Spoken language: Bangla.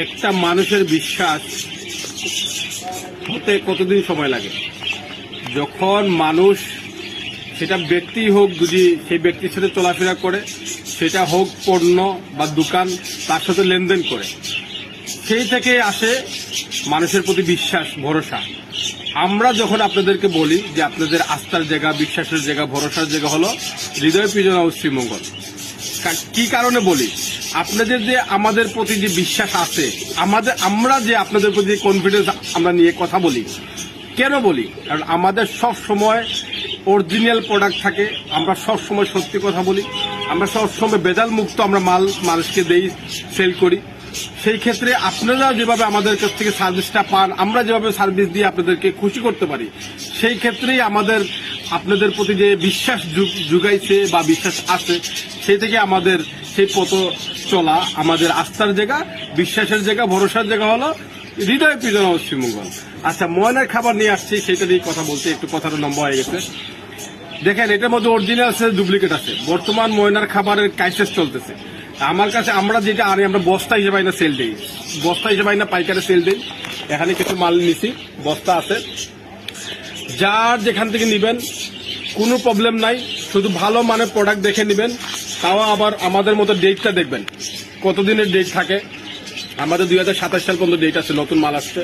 একটা মানুষের বিশ্বাস হতে কতদিন সময় লাগে? যখন মানুষ, সেটা ব্যক্তি হোক, যদি সেই ব্যক্তির সাথে চলাফেরা করে, সেটা হোক পণ্য বা দোকান, তার সাথে লেনদেন করে, সেই থেকে আসে মানুষের প্রতি বিশ্বাস, ভরসা। আমরা যখন আপনাদেরকে বলি যে আপনাদের আস্থার জায়গা, বিশ্বাসের জায়গা, ভরসার জায়গা হলো হৃদয় পিজন ও শ্রীমঙ্গল। কি কারণে বলি? আপনাদের যে আমাদের প্রতি যে বিশ্বাস আছে, আমরা যে আপনাদের প্রতি কনফিডেন্স আমরা নিয়ে কথা বলি, কেন বলি? কারণ আমাদের সব সময় অরিজিনাল প্রোডাক্ট থাকে, আমরা সব সময় সত্যি কথা বলি, আমরা সব সময় বেজাল মুক্ত আমরা মাল মানুষকে দেই, সেল করি। সেই ক্ষেত্রে আপনারা যেভাবে আমাদের কাছ থেকে সার্ভিসটা পান, আমরা যেভাবে সার্ভিস দিয়ে আপনাদেরকে খুশি করতে পারি, সেই ক্ষেত্রেই আমাদের আপনাদের প্রতি যে বিশ্বাস জুগাইছে বা বিশ্বাস আছে, সেই থেকে আমাদের সেই পথ চলা, আমাদের আস্থার জায়গা, বিশ্বাসের জায়গা, ভরসার জায়গা হলো হৃদয় পিজন ও শ্রীমঙ্গল। আচ্ছা, ময়নার খাবার নিয়ে আসছি, সেটা নিয়ে কথা বলতে একটু কথাটা লম্বা হয়ে গেছে। দেখেন, এটার মধ্যে অরিজিনাল আছে, ডুপ্লিকেট আছে। বর্তমান ময়নার খাবারের ক্রাইসিস চলতেছে। আমার কাছে আমরা যেটা আনি, আমরা বস্তা হিসেবে না সেল দিই, বস্তা হিসেবে না পাইকারে সেল দিই। এখানে কিছু মাল নিছি, বস্তা আছে। যার যেখান থেকে নিবেন কোনো প্রবলেম নাই, শুধু ভালো মানের প্রোডাক্ট দেখে নেবেন। তাও আবার আমাদের মতো ডেটটা দেখবেন, কতদিনের ডেট থাকে। আমাদের 2027 সাল পর্যন্ত ডেট আছে, নতুন মাল আসছে।